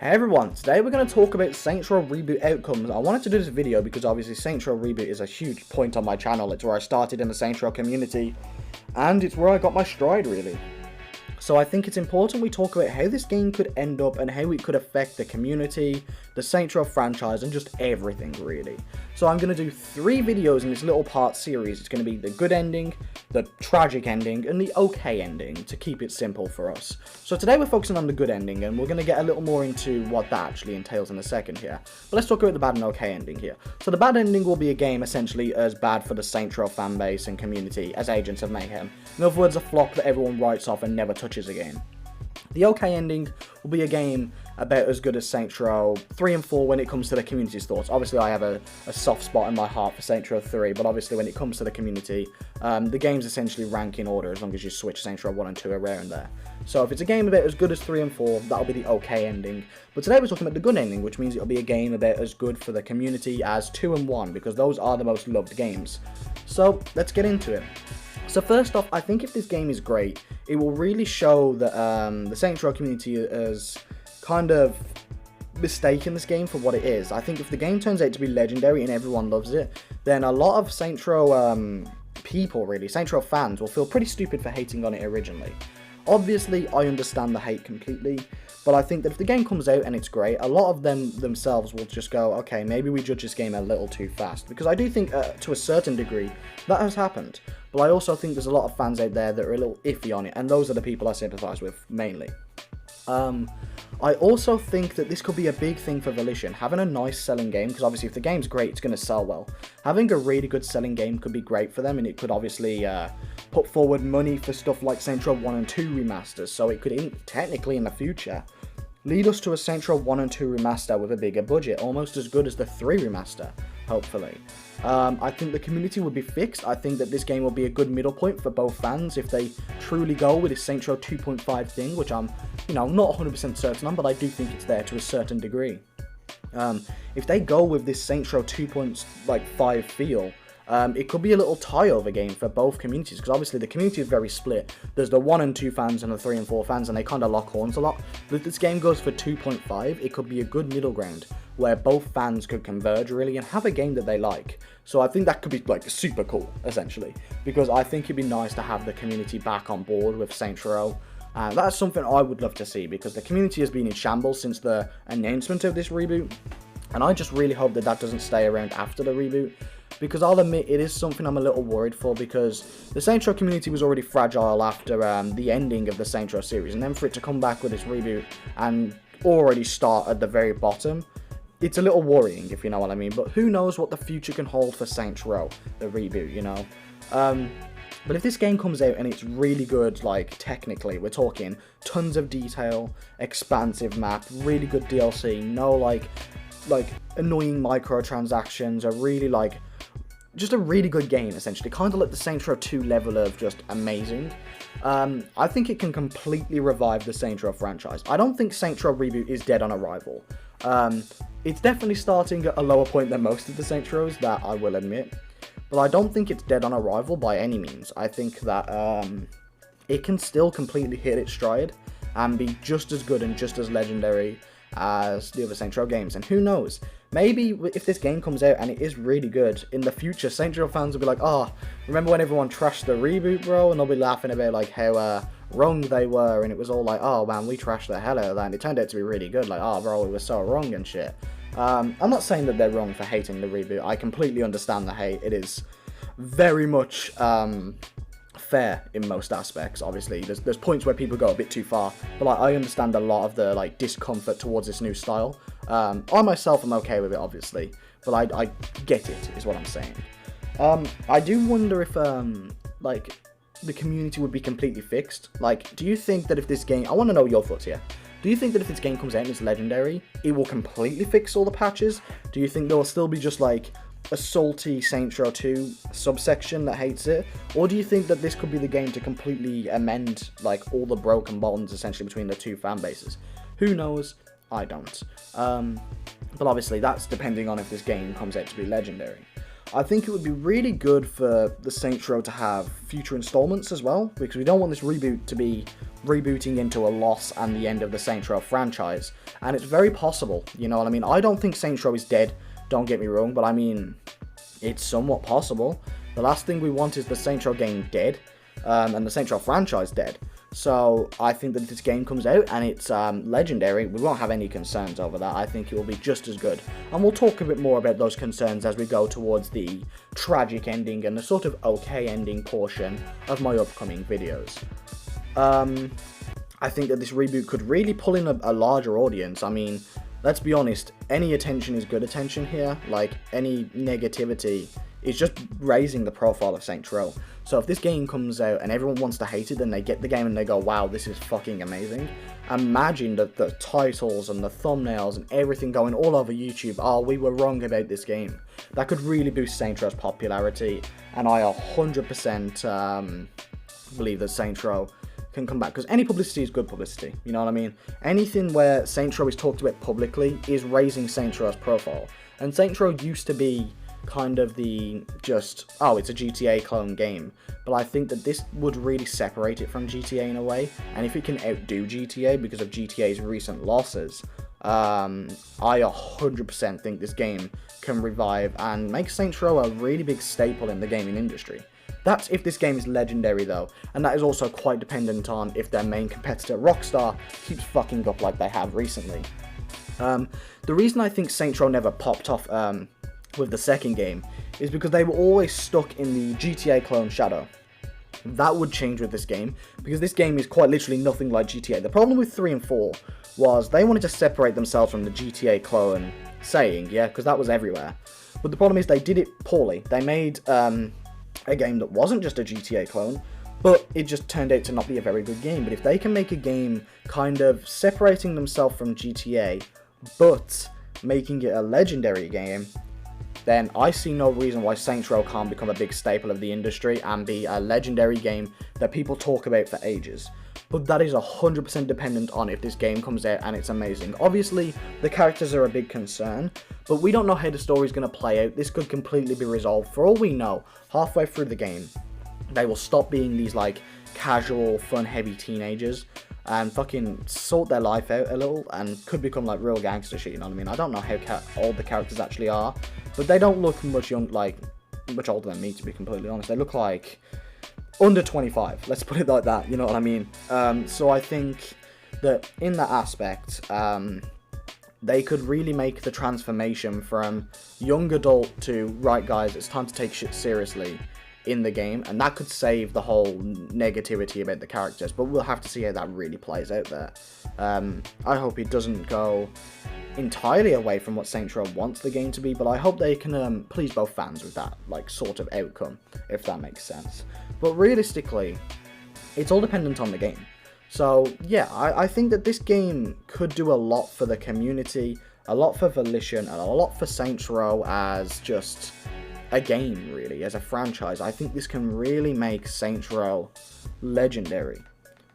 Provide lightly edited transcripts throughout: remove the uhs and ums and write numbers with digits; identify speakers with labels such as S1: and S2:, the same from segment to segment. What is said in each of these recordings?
S1: Hey everyone, today we're going to talk about Saints Row Reboot outcomes. I wanted to do this video because obviously Saints Row Reboot is a huge point on my channel. It's where I started in the Saints Row community, and it's where I got my stride really. So I think it's important we talk about how this game could end up and how it could affect the community, the Saints Row franchise, and just everything really. So I'm going to do 3 videos in this little part series. It's going to be the good ending, the tragic ending, and the okay ending, to keep it simple for us. So today we're focusing on the good ending, and we're going to get a little more into what that actually entails in a second here. But let's talk about the bad and okay ending here. So the bad ending will be a game essentially as bad for the Saints Row fanbase and community as Agents of Mayhem. In other words, a flop that everyone writes off and never touches again. The okay ending will be a game about as good as Saints Row 3 and 4 when it comes to the community's thoughts. Obviously, I have a soft spot in my heart for Saints Row 3, but obviously when it comes to the community, the games essentially rank in order as long as you switch Saints Row 1 and 2 around there. So if it's a game about as good as 3 and 4, that'll be the okay ending. But today we're talking about the good ending, which means it'll be a game about as good for the community as 2 and 1, because those are the most loved games. So let's get into it. So first off, I think if this game is great, it will really show that the Saints Row community is kind of mistaken this game for what it is. I think if the game turns out to be legendary and everyone loves it, then a lot of Saints Row people, really, Saints Row fans, will feel pretty stupid for hating on it originally. Obviously, I understand the hate completely, but I think that if the game comes out and it's great, a lot of them themselves will just go, okay, maybe we judge this game a little too fast. Because I do think, to a certain degree, that has happened. But I also think there's a lot of fans out there that are a little iffy on it, and those are the people I sympathise with, mainly. I also think that this could be a big thing for Volition, having a nice selling game, because obviously if the game's great, it's going to sell well. Having a really good selling game could be great for them, and it could obviously put forward money for stuff like Saints Row 1 and 2 remasters, so it could technically in the future lead us to a Saints Row 1 and 2 remaster with a bigger budget, almost as good as the 3 remaster, hopefully. I think the community would be fixed. I think that this game will be a good middle point for both fans if they truly go with this Saints Row 2.5 thing, which I'm, not 100% certain on, but I do think it's there to a certain degree. If they go with this Saints Row 2.5 feel, it could be a little tie-over game for both communities, because obviously the community is very split. There's the 1 and 2 fans and the 3 and 4 fans, and they kind of lock horns a lot. But if this game goes for 2.5, it could be a good middle ground where both fans could converge really and have a game that they like. So I think that could be like super cool, essentially, because I think it'd be nice to have the community back on board with Saints Row. That's something I would love to see, because the community has been in shambles since the announcement of this reboot, and I just really hope that that doesn't stay around after the reboot. Because I'll admit, it is something I'm a little worried for, because the Saints Row community was already fragile after the ending of the Saints Row series, and then for it to come back with this reboot and already start at the very bottom, it's a little worrying, if you know what I mean. But who knows what the future can hold for Saints Row, the reboot, But if this game comes out and it's really good, like, technically, we're talking tons of detail, expansive map, really good DLC, no, like annoying microtransactions, just a really good game, essentially, kind of like the Saints Row 2 level of just amazing. I think it can completely revive the Saints Row franchise. I don't think Saints Row Reboot is dead on arrival. It's definitely starting at a lower point than most of the Saints Rows, that I will admit. But I don't think it's dead on arrival by any means. I think that it can still completely hit its stride and be just as good and just as legendary as the other Saints Row games. And who knows, maybe if this game comes out and it is really good, in the future Saints Row fans will be like, oh, remember when everyone trashed the reboot, bro? And they'll be laughing about like how wrong they were, and it was all like, oh man, we trashed the hell out of that, and it turned out to be really good, like, oh bro, we were so wrong and shit. I'm not saying that they're wrong for hating the reboot. I completely understand the hate. It is very much fair in most aspects. Obviously there's points where people go a bit too far, but like, I understand a lot of the discomfort towards this new style. I myself am okay with it, obviously, but I get it, is what I'm saying. I do wonder if the community would be completely fixed. Like, do you think that if this game, I want to know your thoughts here, do you think that if this game comes out and it's legendary, it will completely fix all the patches? Do you think there will still be just like a salty Saints Row 2 subsection that hates it? Or do you think that this could be the game to completely amend like all the broken bonds essentially between the two fan bases? Who knows? I don't. But obviously that's depending on if this game comes out to be legendary. I think it would be really good for the Saints Row to have future installments as well, because we don't want this reboot to be rebooting into a loss and the end of the Saints Row franchise. And it's very possible, you know what I mean? I don't think Saints Row is dead, don't get me wrong, but I mean, it's somewhat possible. The last thing we want is the Saints Row game dead, and the Saints Row franchise dead. So I think that if this game comes out and it's legendary, we won't have any concerns over that. I think it will be just as good. And we'll talk a bit more about those concerns as we go towards the tragic ending and the sort of okay ending portion of my upcoming videos. I think that this reboot could really pull in a larger audience. I mean, let's be honest, any attention is good attention here. Like, any negativity is just raising the profile of Saints Row. So if this game comes out and everyone wants to hate it, then they get the game and they go, wow, this is fucking amazing. Imagine that the titles and the thumbnails and everything going all over YouTube, oh, we were wrong about this game. That could really boost Saints Row's popularity, and I 100% believe that Saints Row can come back, because any publicity is good publicity, you know what I mean? Anything where Saints Row is talked about publicly is raising Saints Row's profile. And Saints Row used to be kind of the just, oh, it's a GTA clone game, but I think that this would really separate it from GTA in a way, and if it can outdo GTA because of GTA's recent losses, I 100% think this game can revive and make Saints Row a really big staple in the gaming industry. That's if this game is legendary though, and that is also quite dependent on if their main competitor, Rockstar, keeps fucking up like they have recently. The reason I think Saints Row never popped off with the second game is because they were always stuck in the GTA clone shadow. That would change with this game, because this game is quite literally nothing like GTA. The problem with 3 and 4 was they wanted to separate themselves from the GTA clone saying, yeah, because that was everywhere. But the problem is they did it poorly. They made a game that wasn't just a GTA clone, but it just turned out to not be a very good game. But if they can make a game kind of separating themselves from GTA, but making it a legendary game, then I see no reason why Saints Row can't become a big staple of the industry and be a legendary game that people talk about for ages. But that is 100% dependent on if this game comes out and it's amazing. Obviously, the characters are a big concern, but we don't know how the story's going to play out. This could completely be resolved. For all we know, halfway through the game, they will stop being these, like, casual, fun-heavy teenagers and fucking sort their life out a little and could become, like, real gangster shit, you know what I mean? I don't know how old the characters actually are, but they don't look much much older than me, to be completely honest. They look like under 25, let's put it like that, you know what I mean? So I think that in that aspect, they could really make the transformation from young adult to, right guys, it's time to take shit seriously in the game, and that could save the whole negativity about the characters, but we'll have to see how that really plays out there. I hope it doesn't go entirely away from what Saints Row wants the game to be, but I hope they can please both fans with that, like, sort of outcome, if that makes sense. But realistically, it's all dependent on the game. So, yeah, I think that this game could do a lot for the community, a lot for Volition, and a lot for Saints Row as just a game, really, as a franchise. I think this can really make Saints Row legendary.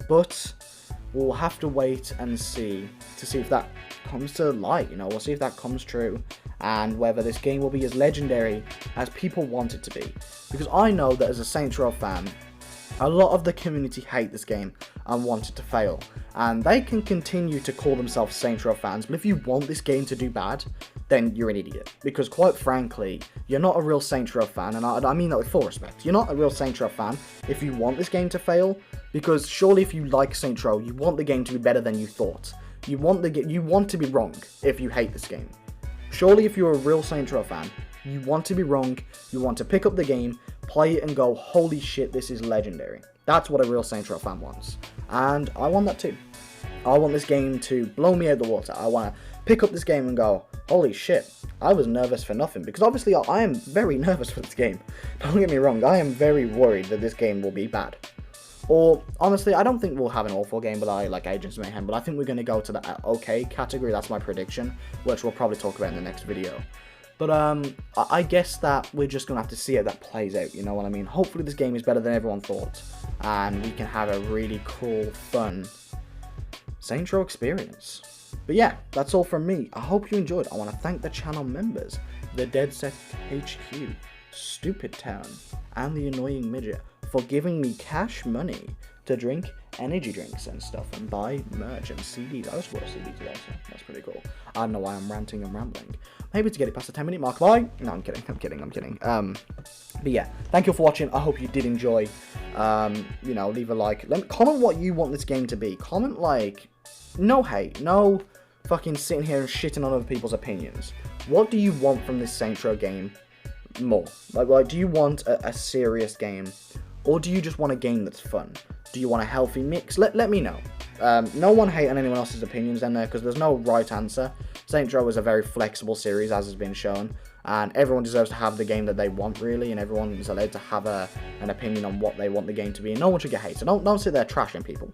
S1: But we'll have to wait and see to see if that comes to light, you know. We'll see if that comes true and whether this game will be as legendary as people want it to be. Because I know that as a Saints Row fan, a lot of the community hate this game and want it to fail, and they can continue to call themselves Saints Row fans, but if you want this game to do bad, then you're an idiot. Because quite frankly, you're not a real Saints Row fan, and I mean that with full respect. You're not a real Saints Row fan if you want this game to fail, because surely if you like Saints Row, you want the game to be better than you thought. You want to be wrong if you hate this game. Surely if you're a real Saints Row fan, you want to be wrong, you want to pick up the game, play it and go, holy shit, this is legendary. That's what a real Saints Row fan wants. And I want that too. I want this game to blow me out the water. I want to pick up this game and go, holy shit, I was nervous for nothing. Because obviously I am very nervous for this game. Don't get me wrong, I am very worried that this game will be bad. Or, honestly, I don't think we'll have an awful game like Agents of Mayhem, but I think we're going to go to the okay category. That's my prediction, which we'll probably talk about in the next video. But I guess that we're just going to have to see how that plays out, you know what I mean? Hopefully this game is better than everyone thought, and we can have a really cool, fun Saints Row experience. But yeah, that's all from me. I hope you enjoyed. I want to thank the channel members, the Dead Set HQ, Stupid Town, and the Annoying Midget for giving me cash money to drink energy drinks and stuff, and buy merch and CDs. I just bought a CD today, so that's pretty cool. I don't know why I'm ranting and rambling. Maybe to get it past the 10-minute mark. Bye. No, I'm kidding. But yeah, thank you for watching. I hope you did enjoy. You know, leave a like. Comment what you want this game to be. Comment like, no hate, no fucking sitting here and shitting on other people's opinions. What do you want from this Saints Row game more? Like do you want a serious game, or do you just want a game that's fun? Do you want a healthy mix? Let me know. No one hate on anyone else's opinions in there, because there's no right answer. Saints Row is a very flexible series, as has been shown, and everyone deserves to have the game that they want, really, and everyone is allowed to have an opinion on what they want the game to be, and no one should get hate, so don't sit there trashing people.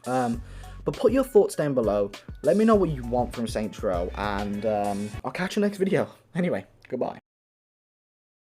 S1: But put your thoughts down below. Let me know what you want from Saints Row, and I'll catch you next video. Anyway, goodbye.